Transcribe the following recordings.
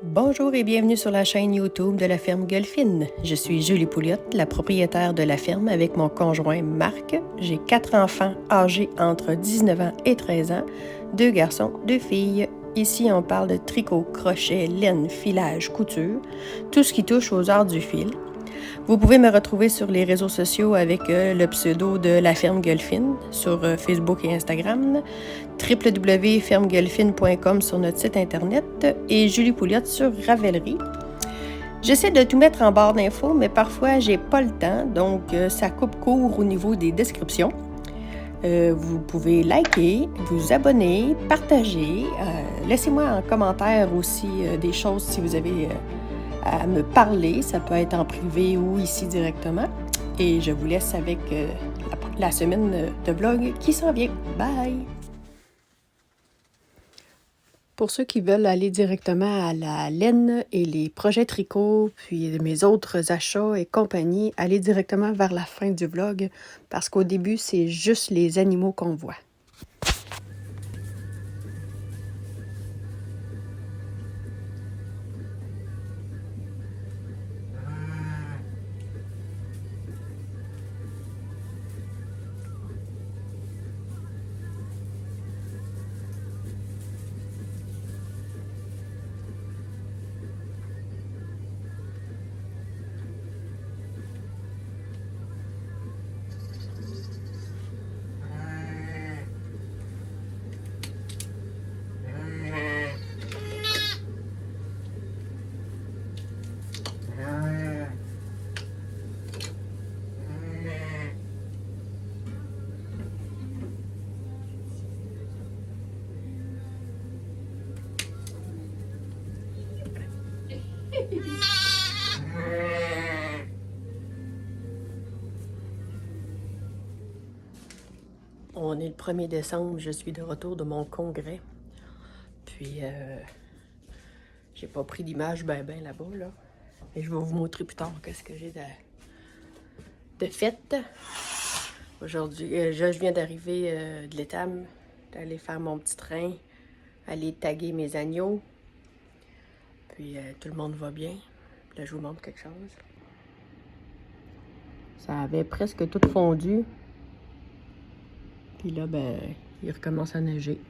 Bonjour et bienvenue sur la chaîne YouTube de la ferme Golfine. Je suis Julie Pouliot, la propriétaire de la ferme avec mon conjoint Marc. J'ai 4 enfants âgés entre 19 ans et 13 ans, 2 garçons, 2 filles. Ici, on parle de tricot, crochet, laine, filage, couture, tout ce qui touche aux arts du fil. Vous pouvez me retrouver sur les réseaux sociaux avec le pseudo de la ferme Golfine sur Facebook et Instagram, www.fermegolfine.com sur notre site internet et Julie Pouliot sur Ravelry. J'essaie de tout mettre en barre d'infos, mais parfois j'ai pas le temps, donc ça coupe court au niveau des descriptions. Vous pouvez liker, vous abonner, partager. Laissez-moi en commentaire aussi des choses si vous avez à me parler. Ça peut être en privé ou ici directement. Et je vous laisse avec la semaine de vlog qui s'en vient. Bye! Pour ceux qui veulent aller directement à la laine et les projets tricot, puis mes autres achats et compagnie, allez directement vers la fin du vlog parce qu'au début, c'est juste les animaux qu'on voit. On est le 1er décembre, je suis de retour de mon congrès. Puis, j'ai pas pris d'image ben là-bas, là. Et je vais vous montrer plus tard qu'est-ce que j'ai de fête. Aujourd'hui, je viens d'arriver de l'étable, d'aller faire mon petit train, aller taguer mes agneaux. Puis, tout le monde va bien. Puis là, je vous montre quelque chose. Ça avait presque tout fondu. Puis là, ben, il recommence à neiger.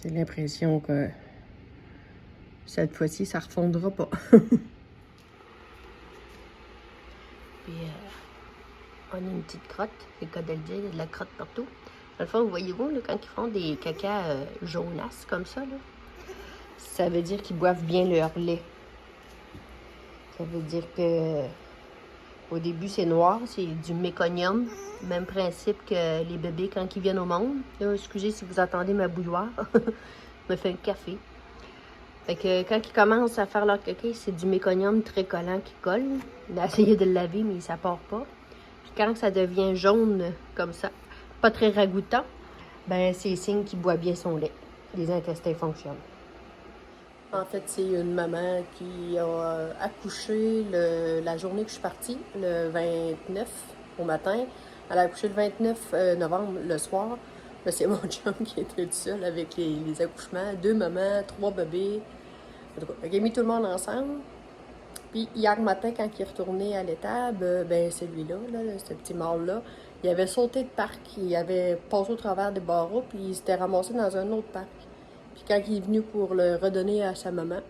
J'ai l'impression que cette fois-ci, ça ne refondra pas. Puis, on a une petite crotte, c'est le cas de le dire, il y a de la crotte partout. Dans le fond, voyez-vous, là, quand ils font des cacas jaunasses comme ça, là, ça veut dire qu'ils boivent bien leur lait. Ça veut dire que au début, c'est noir, c'est du méconium. Même principe que les bébés quand ils viennent au monde. Là, excusez si vous entendez ma bouilloire. Je me fais un café. Fait que quand ils commencent à faire leur caca, c'est du méconium très collant qui colle. On a essayé de le laver, mais ça part pas. Puis quand ça devient jaune comme ça, pas très ragoûtant, ben c'est signe qu'il boit bien son lait. Les intestins fonctionnent. En fait, c'est une maman qui a accouché la journée que je suis partie, le 29 au matin. Elle a accouché le 29 novembre, le soir. Là, c'est mon chum qui était tout seul avec les accouchements. 2 mamans, 3 bébés. En tout cas, il a mis tout le monde ensemble. Puis hier matin, quand il est retourné à l'étable, ben celui-là, là, ce petit mâle-là, il avait sauté de parc. Il avait passé au travers des barreaux, puis il s'était ramassé dans un autre parc. Puis quand il est venu pour le redonner à sa maman,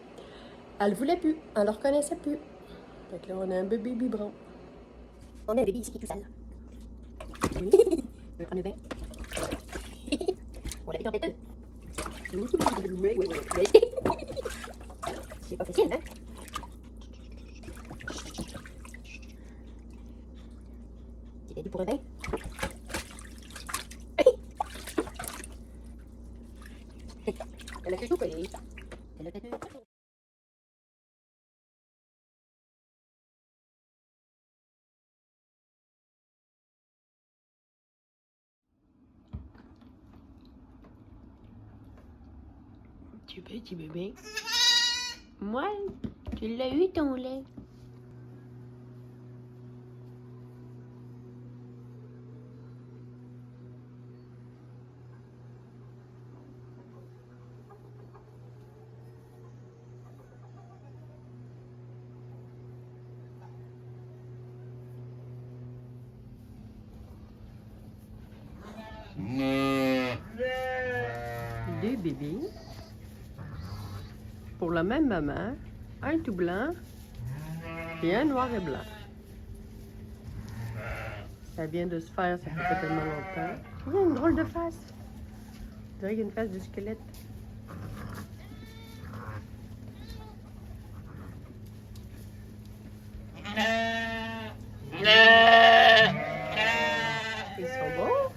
elle le voulait plus, elle le reconnaissait plus. Fait que là, on a un bébé biberon. On a un bébé ici qui est tout sale. Oui. Je vais prendre le bain. On l'a fait ton tête. C'est pas facile, hein? Tu l'as dit pour un bain? Elle a fait tout collé. Elle a fait tout. Tu petit bébé. Moi, tu l'as eu ton lait. deux bébés pour la même maman, un tout blanc et un noir et blanc. Ça vient de se faire, ça fait pas tellement longtemps. Il y a une drôle de face. On dirait qu'il y a une face de squelette. Ils sont beaux.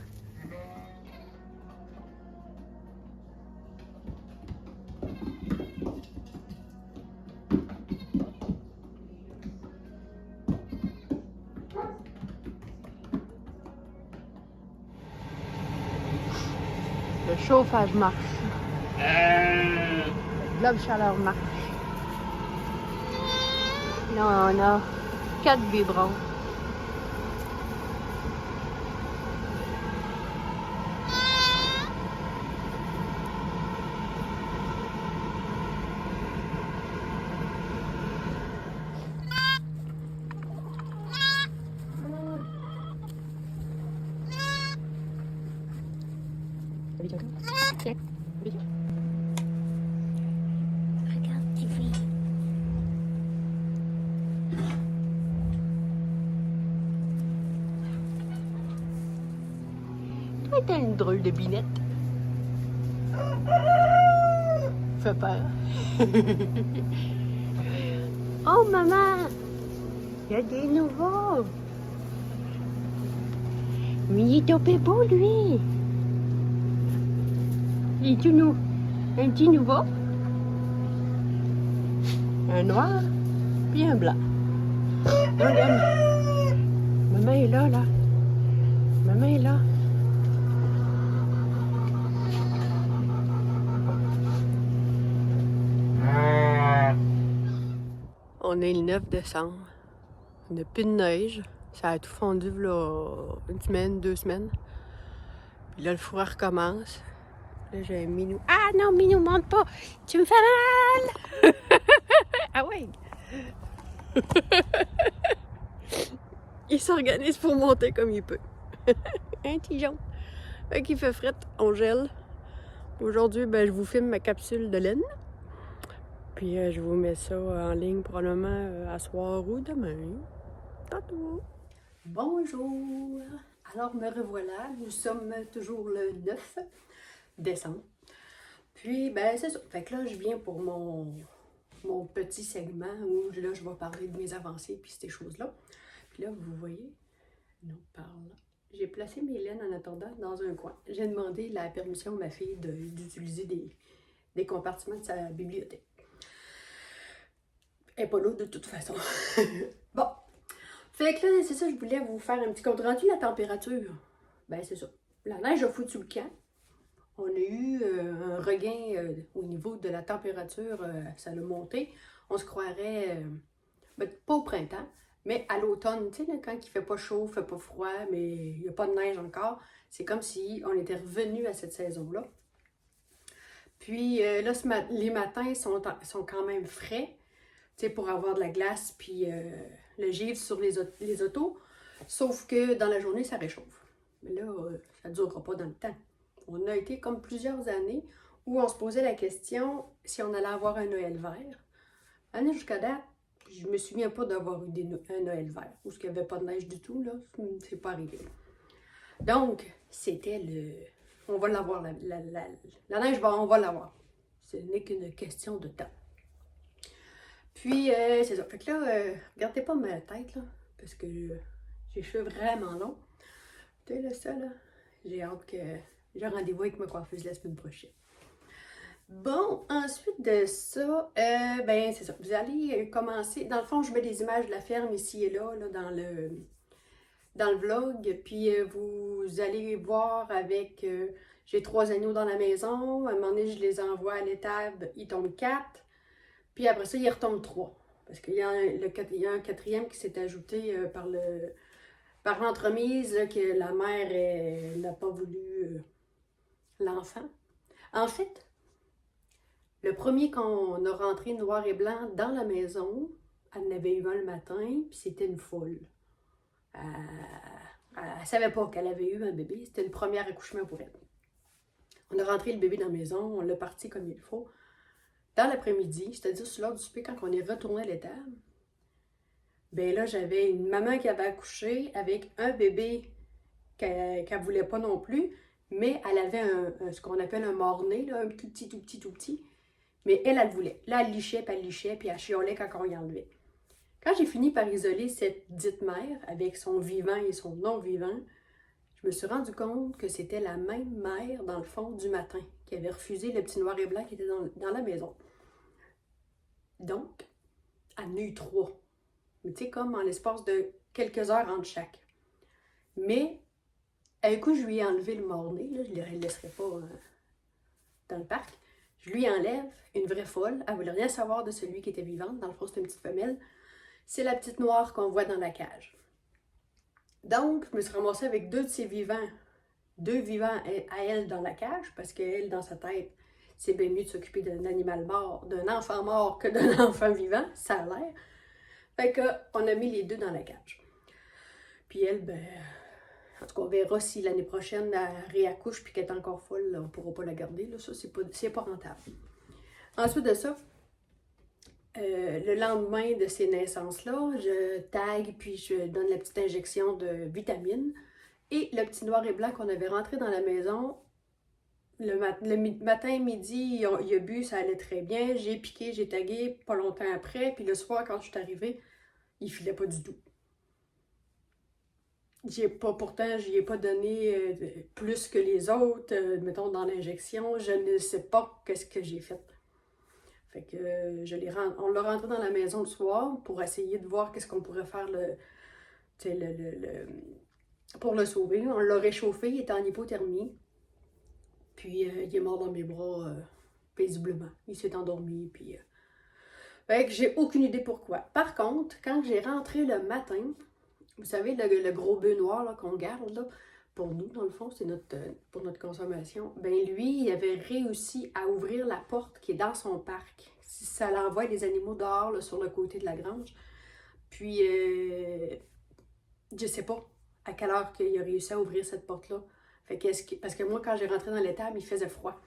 Le chauffage marche. Le globe chaleur marche. Là, on a 4 biberons. Regarde, tu fais. Toi, t'as une drôle de binette. Fait peur. Oh, maman! Il y a des nouveaux! Mais il est topé beau, lui! Il est tout nou. Un petit nouveau. Un noir, puis un blanc. Regarde. Maman est là, là. Maman est là. On est le 9 décembre. Il n'y a plus de neige. Ça a tout fondu là, une semaine, 2 semaines. Puis là, le froid recommence. Là, j'ai un Minou. Ah non, Minou, monte pas! Tu me fais mal! Ah ouais! Il s'organise pour monter comme il peut. Un petit jaune. Fait qu'il fait fret, on gèle. Aujourd'hui, ben, je vous filme ma capsule de laine. Puis je vous mets ça en ligne probablement à soir ou demain. Tantôt! Bonjour! Alors me revoilà, nous sommes toujours le 9 décembre. Puis ben c'est ça. Fait que là je viens pour mon petit segment où là je vais parler de mes avancées puis ces choses-là. Puis là vous voyez, nous parle. J'ai placé mes laines en attendant dans un coin. J'ai demandé la permission à ma fille d'utiliser des compartiments de sa bibliothèque. Elle n'est pas là de toute façon. Bon. Fait que là, c'est ça, je voulais vous faire un petit compte rendu de la température. Ben, c'est ça. La neige a foutu le camp. On a eu un regain au niveau de la température, ça a monté. On se croirait, ben, pas au printemps, mais à l'automne, tu sais, quand il fait pas chaud, il fait pas froid, mais il n'y a pas de neige encore. C'est comme si on était revenu à cette saison-là. Puis là, les matins sont quand même frais, tu sais, pour avoir de la glace, puis le givre sur les autos. Sauf que dans la journée, ça réchauffe. Mais là, ça ne durera pas dans le temps. On a été comme plusieurs années où on se posait la question si on allait avoir un Noël vert. L'année jusqu'à date, je me souviens pas d'avoir eu un Noël vert. Ou ce qu'il n'y avait pas de neige du tout, là, c'est pas arrivé. Donc, c'était le... On va l'avoir, la neige, on va l'avoir. Ce n'est qu'une question de temps. Puis, c'est ça. Fait que là, regardez pas ma tête, là, parce que j'ai les cheveux vraiment longs. Tu sais, là, ça, là, j'ai hâte que j'ai rendez-vous avec ma coiffeuse la semaine prochaine. Bon, ensuite de ça, ben, c'est ça. Vous allez commencer. Dans le fond, je mets des images de la ferme ici et là, dans le vlog. Puis, vous allez voir avec... j'ai 3 agneaux dans la maison. À un moment donné, je les envoie à l'étable. Ils tombent 4. Puis après ça, il retombe 3. Parce qu'il y a un 4e qui s'est ajouté par l'entremise que la mère n'a pas voulu l'enfant. En fait, le premier qu'on a rentré noir et blanc dans la maison, elle en avait eu un le matin, puis c'était une folle. Elle ne savait pas qu'elle avait eu un bébé. C'était le premier accouchement pour elle. On a rentré le bébé dans la maison, on l'a parti comme il faut. Dans l'après-midi, c'est-à-dire sur l'heure du souper, quand on est retourné à l'étable, ben là, j'avais une maman qui avait accouché avec un bébé qu'elle voulait pas non plus, mais elle avait ce qu'on appelle un mort-né, là, un tout petit, tout petit, tout petit. Mais elle voulait. Là, elle lichait, puis elle chiolait quand on y enlevait. Quand j'ai fini par isoler cette dite mère, avec son vivant et son non-vivant, je me suis rendu compte que c'était la même mère, dans le fond, du matin, qui avait refusé le petit noir et blanc qui était dans la maison. Donc, elle en a eu 3. Mais tu sais, comme en l'espace de quelques heures entre chaque. Mais, un coup, je lui ai enlevé le mort-né, là, je ne le laisserai pas dans le parc. Je lui enlève une vraie folle. Elle ne voulait rien savoir de celui qui était vivant. Dans le fond, c'est une petite femelle. C'est la petite noire qu'on voit dans la cage. Donc, je me suis ramassée avec 2 de ses vivants. 2 vivants à elle dans la cage, parce qu'elle, dans sa tête, c'est bien mieux de s'occuper d'un animal mort, d'un enfant mort que d'un enfant vivant. Ça a l'air. Fait qu'on a mis les 2 dans la cage. Puis elle, ben, en tout cas, on verra si l'année prochaine, elle réaccouche puis qu'elle est encore folle, là, on ne pourra pas la garder. Là, ça, c'est pas rentable. Ensuite de ça, le lendemain de ces naissances-là, je tag puis je donne la petite injection de vitamines. Et le petit noir et blanc qu'on avait rentré dans la maison, le matin, midi, il a bu, ça allait très bien. J'ai piqué, j'ai tagué pas longtemps après. Puis le soir, quand je suis arrivée, il filait pas du tout. Pourtant, je n'y ai pas donné plus que les autres, mettons dans l'injection. Je ne sais pas qu'est-ce que j'ai fait. Fait que on l'a rentré dans la maison le soir pour essayer de voir qu'est-ce qu'on pourrait faire pour le sauver. On l'a réchauffé, il était en hypothermie. Puis il est mort dans mes bras paisiblement. Il s'est endormi. Puis, fait que j'ai aucune idée pourquoi. Par contre, quand j'ai rentré le matin, vous savez, le gros bœuf noir qu'on garde, là, pour nous, dans le fond, c'est pour notre consommation. Ben lui, il avait réussi à ouvrir la porte qui est dans son parc. Ça l'envoie les animaux dehors, là, sur le côté de la grange. Puis, je sais pas à quelle heure qu'il a réussi à ouvrir cette porte-là. Parce que moi, quand j'ai rentré dans l'étable, il faisait froid.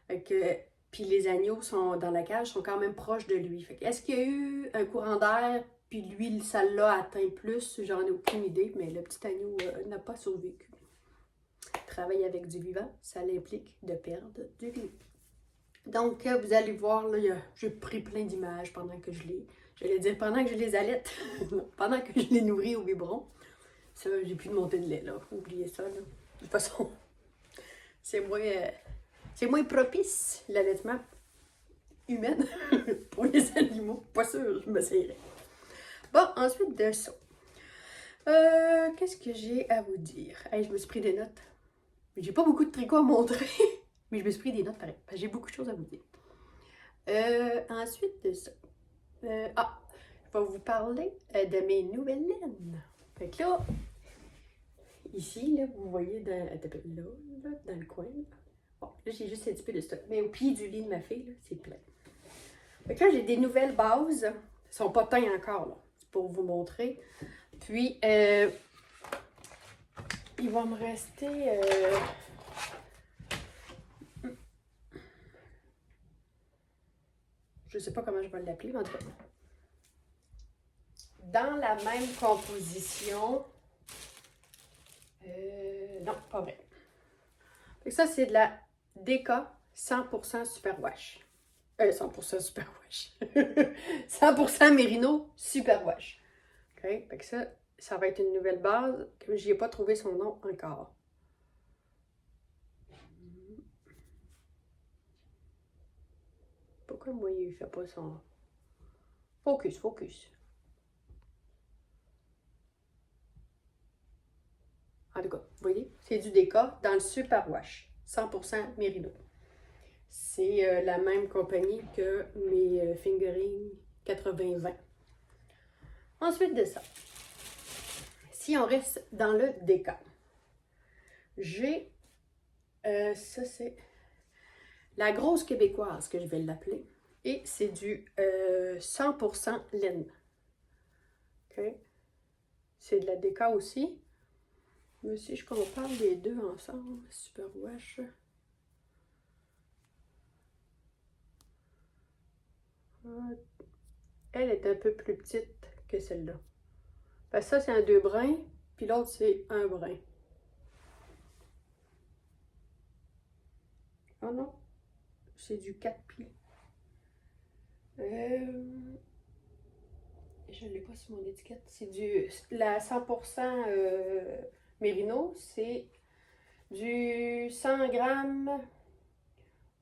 Puis les agneaux sont dans la cage, sont quand même proches de lui. Est-ce qu'il y a eu un courant d'air, puis lui, ça l'a atteint plus? J'en ai aucune idée, mais le petit agneau n'a pas survécu. Travailler avec du vivant, ça implique de perdre du vivant. Donc, vous allez voir, là, j'ai pris plein d'images pendant que j'allais dire pendant que je les allaite, pendant que je les nourris au biberon. Ça, j'ai plus de montée de lait, là. Oubliez ça, là. De toute façon, c'est moins propice, l'allaitement humain pour les animaux. Pas sûr, je m'essayerai. Bon, ensuite de ça. Qu'est-ce que j'ai à vous dire? Hey, je me suis pris des notes. J'ai pas beaucoup de tricots à montrer, mais je me suis pris des notes pareil. J'ai beaucoup de choses à vous dire. Ensuite de ça. Je vais vous parler de mes nouvelles laines. Fait que là, ici, là, vous voyez dans le coin. Bon, là, j'ai juste un petit peu de stock. Mais au pied du lit de ma fille, là, c'est plein. Fait que là, j'ai des nouvelles bases. Elles sont pas teintes encore, là. C'est pour vous montrer. Puis, il va me rester... je sais pas comment je vais l'appeler, mais en tout cas. Dans la même composition... non, pas vrai. Fait que ça, c'est de la DK 100% Superwash. 100% Superwash. 100% Merino Superwash. OK? Fait que ça va être une nouvelle base que je n'ai pas trouvé son nom encore. Pourquoi moi, il ne fait pas son... Focus, focus. En tout cas, vous voyez, c'est du DK dans le Superwash. 100% Merino. C'est la même compagnie que mes Fingering 80-20. Ensuite de ça, si on reste dans le DK, j'ai, ça c'est la grosse québécoise que je vais l'appeler, et c'est du 100% laine. OK? C'est de la DK aussi. Mais si je compare les deux ensemble, Superwash, Elle est un peu plus petite que celle-là. Parce que ça, c'est un 2 brins, puis l'autre, c'est un brin. Oh non, c'est du 4 plis. Je ne l'ai pas sur mon étiquette. C'est du... La 100% Mérino, c'est du 100 grammes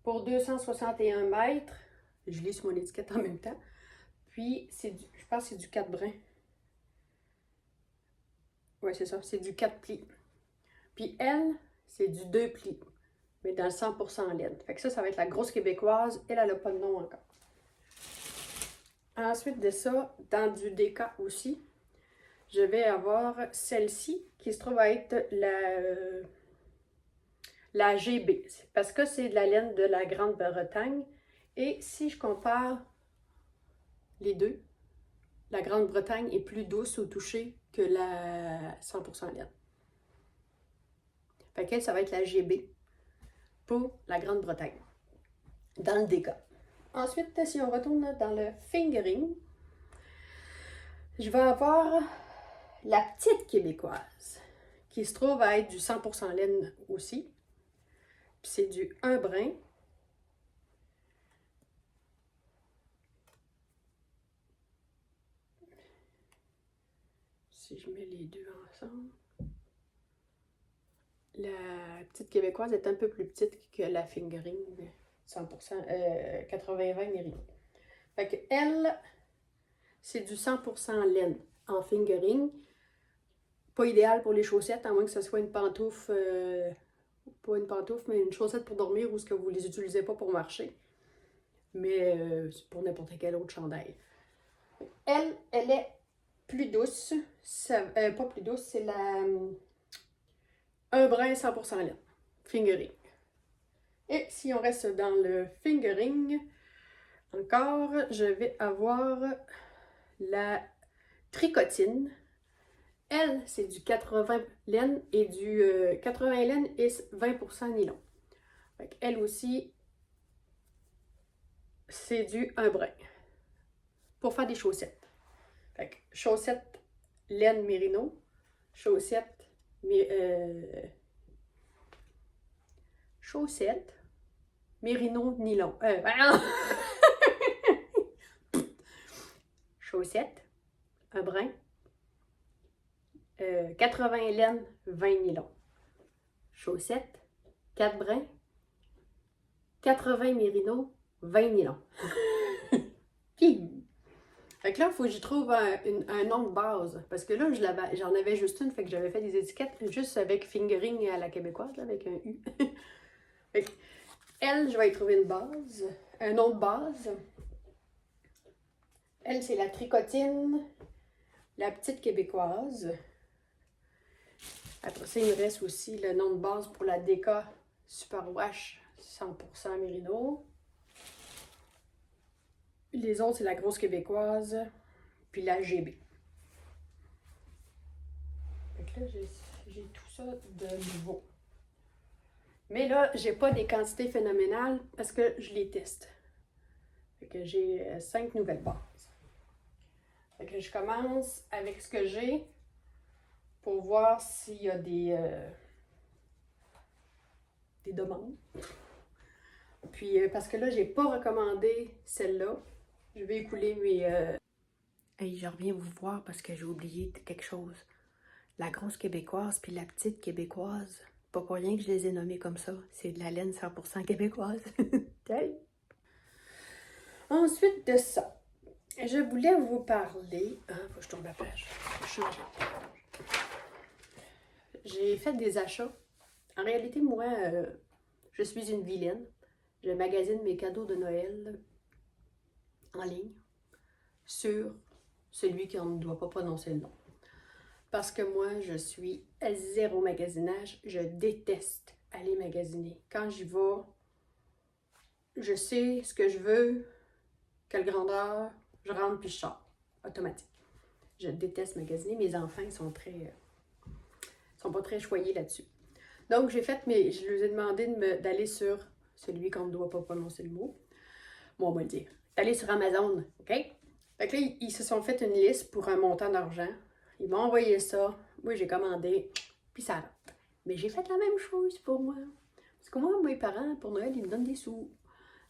pour 261 mètres. Je lis sur mon étiquette en même temps. Puis, je pense que c'est du 4 brins. Ouais, c'est ça. C'est du 4 plis. Puis elle, c'est du 2 plis. Mais dans le 100% laine. Fait que ça va être la grosse québécoise. Elle n'a pas de nom encore. Ensuite de ça, dans du DK aussi, je vais avoir celle-ci qui se trouve à être la GB. Parce que c'est de la laine de la Grande-Bretagne. Et si je compare les deux, la Grande-Bretagne est plus douce au toucher que la 100% laine. Fait qu'elle, ça va être la GB pour la Grande-Bretagne, dans le DK. Ensuite, si on retourne dans le fingering, je vais avoir la petite québécoise, qui se trouve à être du 100% laine aussi. Puis c'est du 1 brin. Si je mets les deux ensemble. La petite québécoise est un peu plus petite que la fingering 100%, 80-20 Mérino. Fait que elle, c'est du 100% laine en fingering. Pas idéal pour les chaussettes, à moins que ce soit une pantoufle, pas une pantoufle, mais une chaussette pour dormir ou ce que vous les utilisez pas pour marcher. Mais c'est pour n'importe quel autre chandail. Elle est plus douce. Pas plus douce, c'est la... un brin 100% laine. Fingering. Et si on reste dans le fingering, encore, je vais avoir la tricotine. Elle, c'est du 80 laine et du 80 laine et 20% nylon. Fait elle aussi, c'est du 1 brin. Pour faire des chaussettes. Fait que chaussettes laine mérino, chaussettes mérino nylon. Chaussettes, un brin, 80 laine, 20 nylon. Chaussettes, 4 brins, 80 mérino, 20 nylon. Fait que là, il faut que je trouve un nom de base. Parce que là, j'en avais juste une, fait que j'avais fait des étiquettes juste avec fingering à la québécoise, là, avec un U. Fait que, elle, je vais y trouver une base, un nom de base. Elle, c'est la tricotine, la petite québécoise. Après ça, il me reste aussi le nom de base pour la DK Superwash 100% Mérino. Les autres, c'est la grosse québécoise, puis la GB. Fait que là, j'ai tout ça de nouveau. Mais là, j'ai pas des quantités phénoménales parce que je les teste. Fait que j'ai 5 nouvelles bases. Fait que je commence avec ce que j'ai pour voir s'il y a des demandes. Puis, parce que là, j'ai pas recommandé celle-là. Je vais écouler mes... Hey, je reviens vous voir parce que j'ai oublié quelque chose. La grosse québécoise puis la petite québécoise. Pas pour rien que je les ai nommées comme ça. C'est de la laine 100% québécoise. Ensuite de ça, je voulais vous parler... Ah, faut que je tourne la page. J'ai fait des achats. En réalité, moi, je suis une vilaine. Je magasine mes cadeaux de Noël en ligne sur celui qui ne doit pas prononcer le nom. Parce que moi, je suis à zéro magasinage. Je déteste aller magasiner. Quand j'y vais, je sais ce que je veux, quelle grandeur, je rentre puis je sors. Automatique. Je déteste magasiner. Mes enfants sont pas très choyés là-dessus. Donc, je leur ai demandé d'aller sur celui qu'on ne doit pas prononcer le mot. Bon, on va le dire. d'aller sur Amazon, OK? Fait que là, ils se sont fait une liste pour un montant d'argent. Ils m'ont envoyé ça. Moi, j'ai commandé, puis ça rentre. Mais j'ai fait la même chose pour moi. Parce que moi, mes parents, pour Noël, ils me donnent des sous.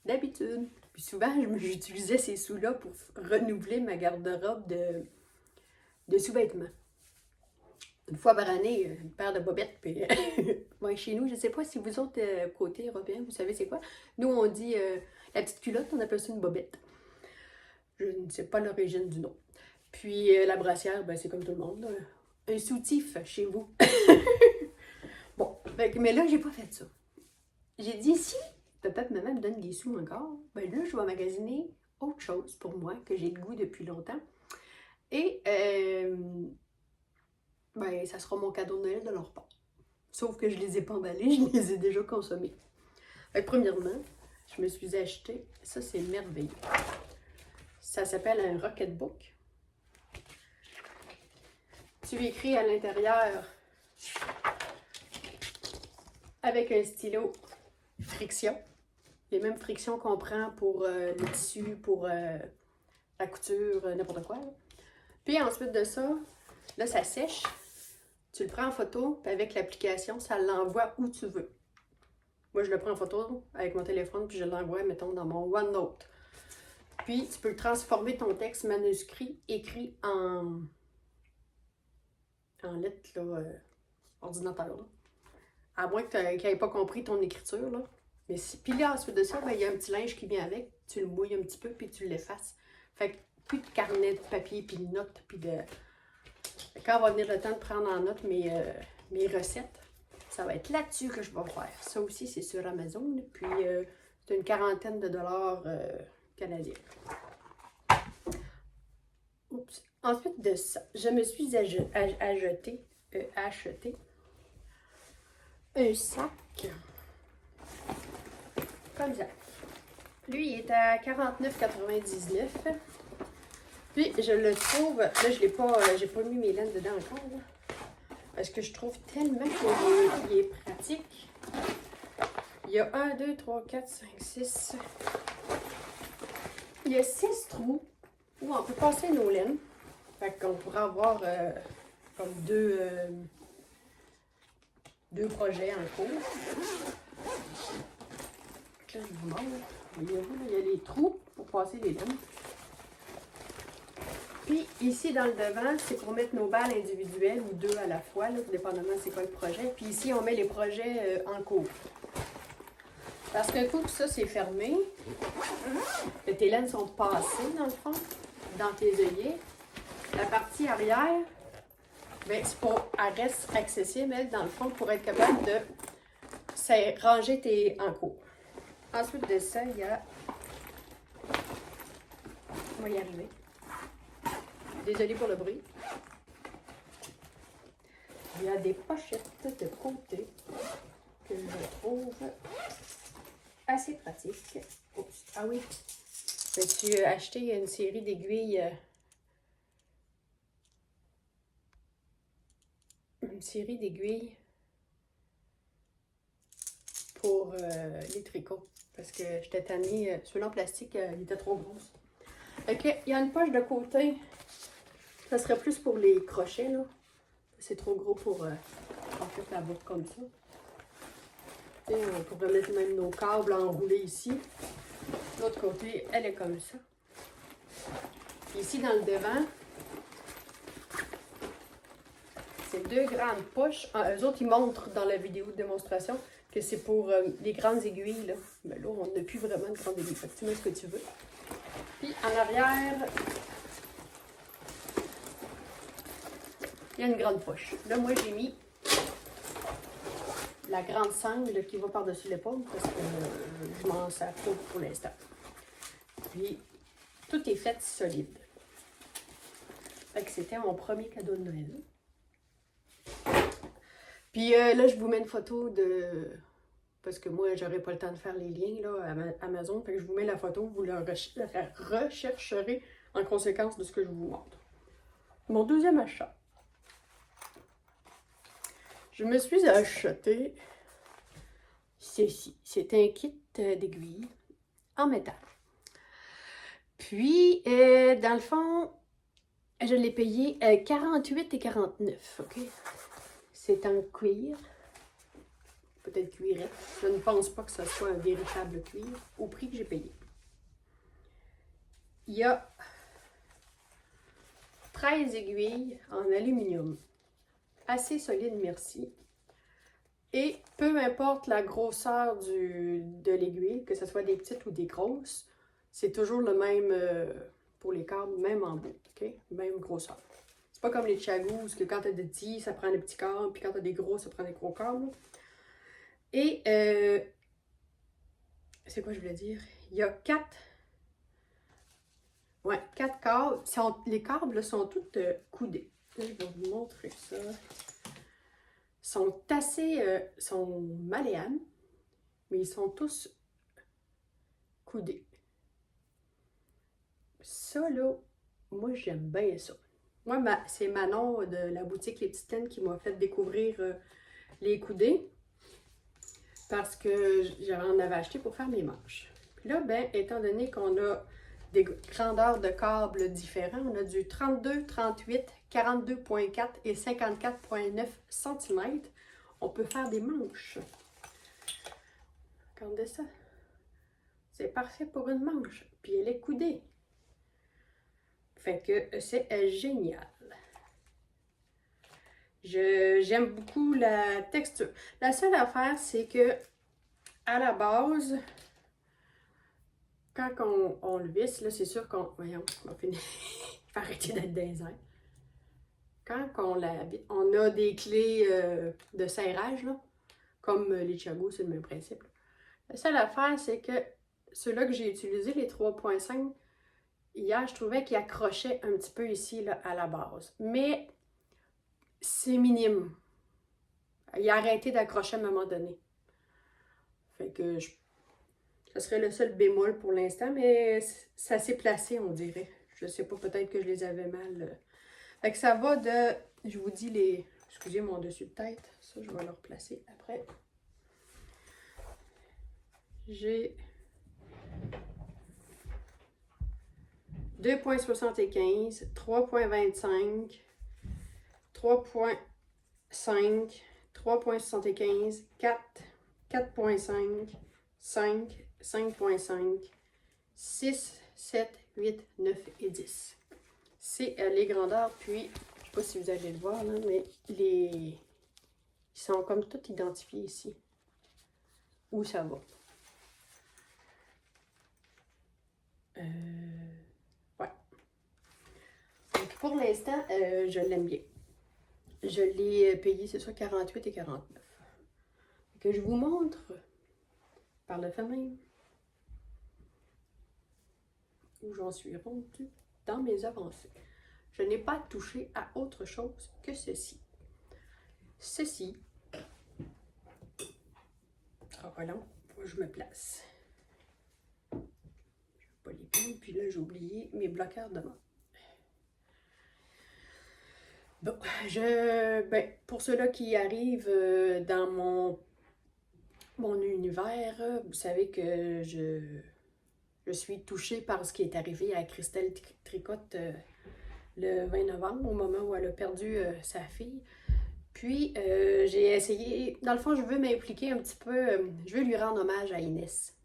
D'habitude. Puis souvent, j'utilisais ces sous-là pour renouveler ma garde-robe de sous-vêtements. Une fois par année, une paire de bobettes. Puis ouais, chez nous, je ne sais pas si vous autres, côté européen, vous savez c'est quoi. Nous, on dit la petite culotte, on appelle ça une bobette. Je ne sais pas l'origine du nom. Puis la brassière, ben, c'est comme tout le monde. Un soutif chez vous. Bon, mais là, j'ai pas fait ça. J'ai dit, si papa et maman me donnent des sous encore, ben là, je vais magasiner autre chose pour moi, que j'ai le goût depuis longtemps. Et, ben, ça sera mon cadeau de Noël de leur part. Sauf que je les ai pas emballés, je les ai déjà consommés. Fait que, premièrement, je me suis acheté, ça c'est merveilleux. Ça s'appelle un Rocketbook. Tu écris à l'intérieur avec un stylo friction. Les mêmes frictions qu'on prend pour le tissu, pour la couture, n'importe quoi. Là. Puis ensuite de ça, là ça sèche. Tu le prends en photo, puis avec l'application, ça l'envoie où tu veux. Moi, je le prends en photo avec mon téléphone, puis je l'envoie, mettons, dans mon OneNote. Puis, tu peux transformer ton texte manuscrit écrit en lettres, là, ordinateur, là. À moins que tu n'aies pas compris ton écriture, là. Mais puis là, ensuite de ça, ben, il y a un petit linge qui vient avec. Tu le mouilles un petit peu, puis tu l'effaces. Fait que plus de carnet de papier, puis de notes, puis de... Quand va venir le temps de prendre en note mes recettes, ça va être là-dessus que je vais faire. Ça aussi, c'est sur Amazon. Puis, c'est une quarantaine de dollars canadiens. Oups. Ensuite de ça, je me suis acheté un sac comme ça. Lui, il est à 49,99. Puis, je le trouve... Là, je l'ai pas... j'ai pas mis mes laines dedans encore, là. Parce que je trouve tellement qu'il est pratique. Il y a 1, 2, 3, 4, 5, 6... Il y a 6 trous où on peut passer nos laines. Fait qu'on pourrait avoir comme deux projets en cours. Là, je vous montre. Il y a les trous pour passer les laines. Puis ici, dans le devant, c'est pour mettre nos balles individuelles ou deux à la fois, là, dépendamment c'est quoi le projet. Puis ici, on met les projets en cours. Parce qu'un coup que ça, c'est fermé, tes laines sont passées, dans le fond, dans tes œillets. La partie arrière, ben, elle reste accessible, elle, dans le fond, pour être capable de ranger tes en cours. Ensuite de ça, il y a... On va y arriver. Désolée pour le bruit. Il y a des pochettes de côté que je trouve assez pratiques. Oups. Ah oui, j'ai acheté une série d'aiguilles. Une série d'aiguilles pour les tricots. Parce que j'étais tannée. Celui-là en plastique, il était trop gros. Ok, il y a une poche de côté. Ça serait plus pour les crochets, là. C'est trop gros pour en fait la boucle comme ça. T'sais, on pourrait mettre même nos câbles enroulés ici. L'autre côté, elle est comme ça. Ici, dans le devant, c'est deux grandes poches. Eux autres, ils montrent dans la vidéo de démonstration que c'est pour les grandes aiguilles, là. Mais là, on n'a plus vraiment de grandes aiguilles. Fait que tu mets ce que tu veux. Puis, en arrière, il y a une grande poche. Là, moi, j'ai mis la grande sangle qui va par-dessus l'épaule parce que je m'en sers trop pour l'instant. Puis, tout est fait solide. Fait que c'était mon premier cadeau de Noël. Puis là, je vous mets une photo de... Parce que moi, j'aurais pas le temps de faire les liens là, à Amazon. Fait que je vous mets la photo, vous la rechercherez en conséquence de ce que je vous montre. Mon deuxième achat. Je me suis acheté ceci. C'est un kit d'aiguilles en métal. Puis, dans le fond, je l'ai payé 48 et 49, OK? C'est en cuir. Peut-être cuirette. Je ne pense pas que ce soit un véritable cuir au prix que j'ai payé. Il y a 13 aiguilles en aluminium. Assez solide, merci. Et peu importe la grosseur de l'aiguille, que ce soit des petites ou des grosses, c'est toujours le même pour les câbles, même en bout, OK? Même grosseur. C'est pas comme les Chagous, que quand t'as des petits, ça prend des petits câbles, puis quand t'as des gros, ça prend des gros câbles. Et, c'est quoi je voulais dire? Il y a 4 câbles. Les câbles là, sont tous coudés. Là, je vais vous montrer ça. Sont assez, sont malléables, mais ils sont tous coudés. Ça, là, moi, j'aime bien ça. Moi, c'est Manon de la boutique Les Petites Laines qui m'a fait découvrir les coudés parce que j'en avais acheté pour faire mes manches. Puis là, ben, étant donné qu'on a des grandeurs de câbles différents, on a du 32, 38, 42,4 et 54,9 cm. On peut faire des manches. Regardez ça. C'est parfait pour une manche. Puis elle est coudée. Fait que c'est génial. J'aime beaucoup la texture. La seule affaire, c'est que à la base, quand on le visse, là, c'est sûr qu'on... Voyons, on va finir. Il faut arrêter d'être dans les airs. Quand on a des clés de serrage, là, comme les Chagos, c'est le même principe. Là. La seule affaire, c'est que ceux-là que j'ai utilisés, les 3.5, hier, je trouvais qu'ils accrochaient un petit peu ici, là, à la base. Mais c'est minime. Il a arrêté d'accrocher à un moment donné. Fait que ça serait le seul bémol pour l'instant, mais ça s'est placé, on dirait. Je sais pas, peut-être que je les avais mal. Fait que ça va de... Je vous dis les... Excusez mon dessus de tête. Ça, je vais le replacer après. J'ai 2.75, 3.25, 3.5, 3.75, 4, 4.5, 5, 5.5, 6, 7, 8, 9 et 10. C'est les grandeurs, puis, je sais pas si vous allez le voir, là, mais ils sont comme tout identifiés ici. Où ça va. Ouais. Donc, pour l'instant, je l'aime bien. Je l'ai payé, c'est ça, 48 et 49. Que je vous montre par le fait même où j'en suis rendue dans mes avancées. Je n'ai pas touché à autre chose que ceci. Ceci. Ah, voilà, faut que je me place. Je n'ai pas les pieds, puis là, j'ai oublié mes bloqueurs de main. Bon, pour ceux-là qui arrivent dans mon univers, vous savez que je suis touchée par ce qui est arrivé à Christelle Tricotte le 20 novembre, au moment où elle a perdu sa fille. Puis, j'ai essayé... Dans le fond, je veux m'impliquer un petit peu... je veux lui rendre hommage à Inès.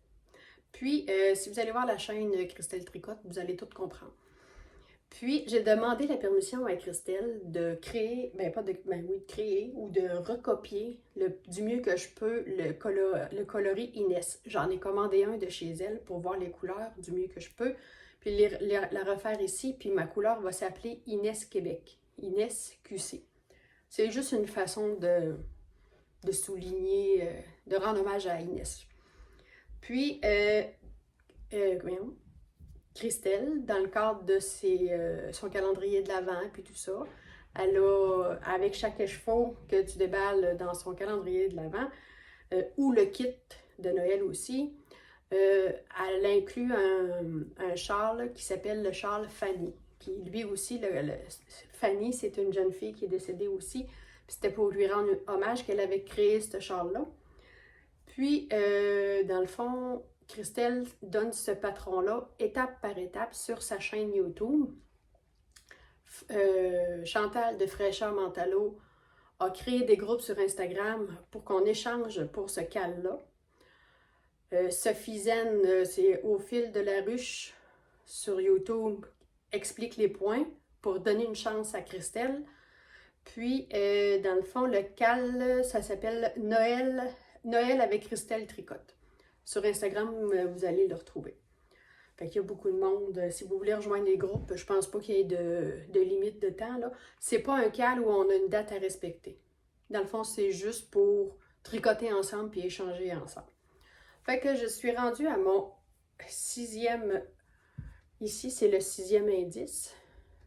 Puis, si vous allez voir la chaîne Christelle Tricotte, vous allez tout comprendre. Puis, j'ai demandé la permission à Christelle de créer, de créer ou de recopier du mieux que je peux le coloris Inès. J'en ai commandé un de chez elle pour voir les couleurs du mieux que je peux, puis la refaire ici, puis ma couleur va s'appeler Inès Québec, Inès QC. C'est juste une façon de souligner, de rendre hommage à Inès. Puis, Christelle, dans le cadre de son calendrier de l'Avent puis tout ça, elle a, avec chaque écheveau que tu déballes dans son calendrier de l'Avent, ou le kit de Noël aussi, elle inclut un châle qui s'appelle le châle Fanny. Qui, lui aussi, Fanny, c'est une jeune fille qui est décédée aussi. C'était pour lui rendre hommage qu'elle avait créé ce châle-là. Puis, dans le fond, Christelle donne ce patron-là étape par étape sur sa chaîne YouTube. Chantal de Fraîcheur Mentalo a créé des groupes sur Instagram pour qu'on échange pour ce cal-là. Sophie Zen, c'est Au fil de la ruche sur YouTube, explique les points pour donner une chance à Christelle. Puis, dans le fond, le cal, ça s'appelle Noël avec Christelle Tricotte. Sur Instagram, vous allez le retrouver. Fait qu'il y a beaucoup de monde. Si vous voulez rejoindre les groupes, je pense pas qu'il y ait de limite de temps, là. C'est pas un cal où on a une date à respecter. Dans le fond, c'est juste pour tricoter ensemble puis échanger ensemble. Fait que je suis rendue à mon 6e. Ici, c'est le 6e indice.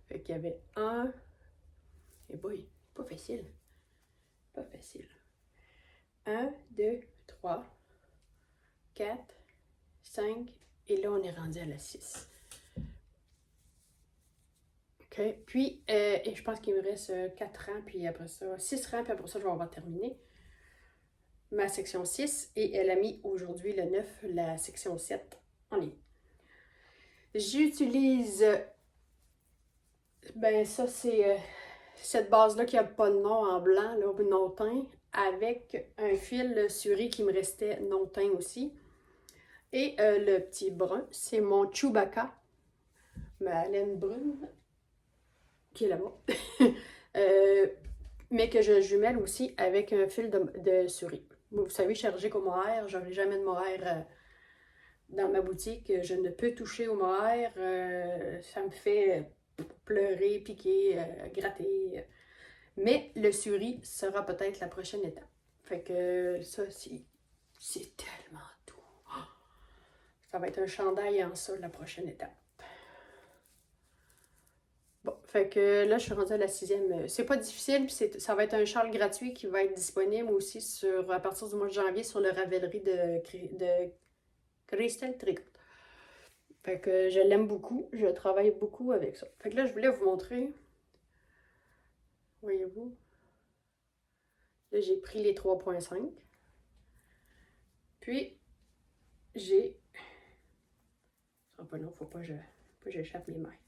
Fait qu'il y avait un. Et boy, pas facile. Pas facile. 1, 2, 3, 4, 5. Et là, on est rendu à la 6. OK. Puis, et je pense qu'il me reste 4 rangs, puis après ça, 6 rangs, puis après ça, je vais avoir terminé ma section 6. Et elle a mis aujourd'hui le 9, la section 7 en ligne. J'utilise, ben ça, c'est cette base-là qui n'a pas de nom en blanc, là, non teint, avec un fil suri qui me restait non teint aussi. Et le petit brun, c'est mon Chewbacca, ma laine brune, qui est là-bas, mais que je jumelle aussi avec un fil de suri. Vous savez, chargé qu'au mohair, j'aurai jamais de mohair dans ma boutique. Je ne peux toucher au mohair, ça me fait pleurer, piquer, gratter. Mais le suri sera peut-être la prochaine étape. Fait que ça, c'est tellement doux. Ça va être un chandail en ça, la prochaine étape. Bon, fait que là, je suis rendue à la 6e. C'est pas difficile, puis ça va être un châle gratuit qui va être disponible aussi à partir du mois de janvier sur le Ravelry de Christelle Tricotte. Fait que je l'aime beaucoup, je travaille beaucoup avec ça. Fait que là, je voulais vous montrer. Voyez-vous? Là, j'ai pris les 3.5. Puis, j'ai... Ça va pas long, faut pas que j'échappe les mailles.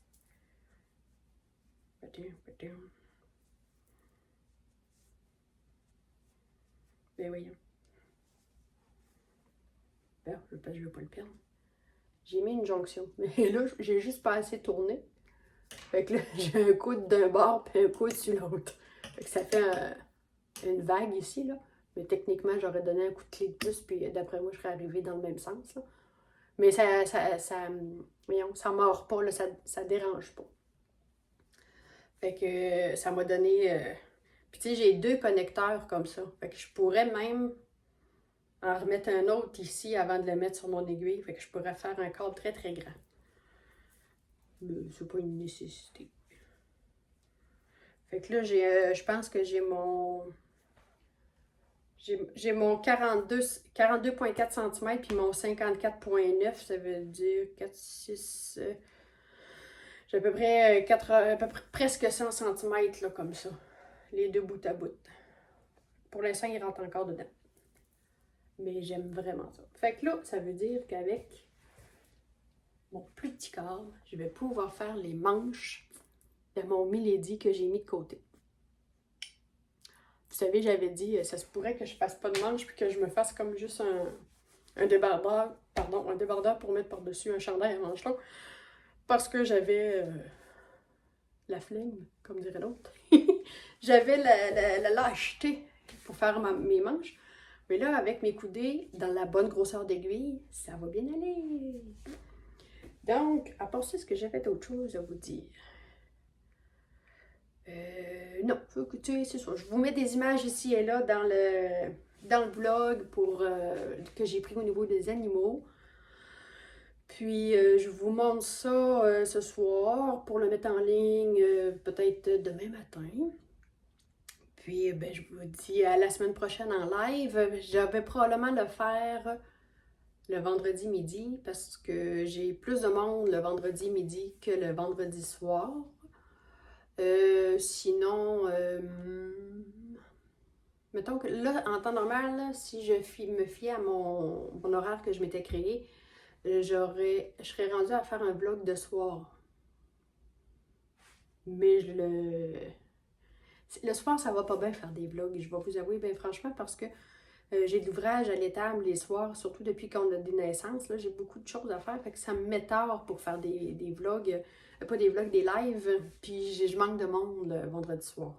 Ben voyons. Ben, je veux pas le perdre. J'ai mis une jonction. Mais là, j'ai juste pas assez tourné. Fait que là, j'ai un coude d'un bord puis un coude sur l'autre. Fait que ça fait une vague ici, là. Mais techniquement, j'aurais donné un coup de clé de plus, puis d'après moi, je serais arrivée dans le même sens, là. Mais voyons, ça mord pas, là, ça dérange pas. Fait que ça m'a donné... Puis tu sais, j'ai 2 connecteurs comme ça. Fait que je pourrais même en remettre un autre ici avant de le mettre sur mon aiguille. Fait que je pourrais faire un câble très très grand. Mais c'est pas une nécessité. Fait que là, je pense que j'ai mon... J'ai mon 42,4 cm puis mon 54,9, ça veut dire 4, 6... j'ai à peu près, presque 100 cm là, comme ça. Les 2 bout à bout. Pour l'instant, il rentre encore dedans. Mais j'aime vraiment ça. Fait que là, ça veut dire qu'avec mon plus petit corps, je vais pouvoir faire les manches de mon Milady que j'ai mis de côté. Vous savez, j'avais dit, ça se pourrait que je fasse pas de manches puis que je me fasse comme juste un débardeur, un débardeur pour mettre par-dessus un chandail à manches longues. Parce que j'avais la flemme, comme dirait l'autre. J'avais la lâcheté pour faire mes manches. Mais là, avec mes coudées, dans la bonne grosseur d'aiguille, ça va bien aller. Donc, à part ça, est-ce que j'avais d'autres choses à vous dire? Non, écoutez, c'est ça. Je vous mets des images ici et là dans le blog que j'ai pris au niveau des animaux. Puis, je vous montre ça ce soir pour le mettre en ligne peut-être demain matin. Puis, ben, je vous dis à la semaine prochaine en live. Je vais probablement le faire le vendredi midi parce que j'ai plus de monde le vendredi midi que le vendredi soir. Sinon, Mettons que là, en temps normal, là, si je me fie à mon horaire que je m'étais créé, je serais rendue à faire un vlog de soir. Mais le soir, ça va pas bien faire des vlogs, je vais vous avouer bien franchement, parce que j'ai de l'ouvrage à l'étable les soirs, surtout depuis qu'on a des naissances. Là, j'ai beaucoup de choses à faire, fait que ça me met tard pour faire des vlogs, pas des vlogs, des lives, puis je manque de monde le vendredi soir.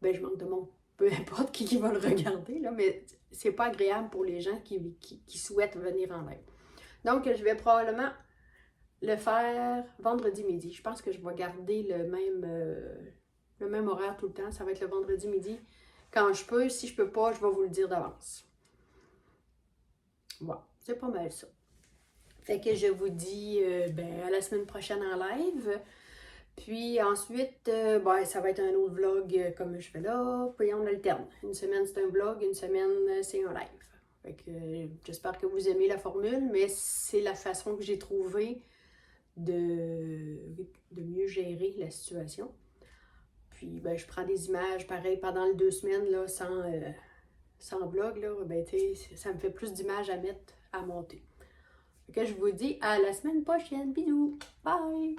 Ben, je manque de monde, peu importe qui va le regarder, là, mais c'est pas agréable pour les gens qui souhaitent venir en live. Donc, je vais probablement le faire vendredi midi. Je pense que je vais garder le même horaire tout le temps. Ça va être le vendredi midi. Quand je peux, si je peux pas, je vais vous le dire d'avance. Voilà, c'est pas mal ça. Fait que je vous dis à la semaine prochaine en live. Puis ensuite, ça va être un autre vlog comme je fais là. Puis on alterne. Une semaine c'est un vlog, une semaine c'est un live. Fait que j'espère que vous aimez la formule, mais c'est la façon que j'ai trouvé de mieux gérer la situation. Puis je prends des images pareil pendant les 2 semaines là, sans vlog, là, ça me fait plus d'images à mettre à monter. Fait que je vous dis à la semaine prochaine. Bisous! Bye!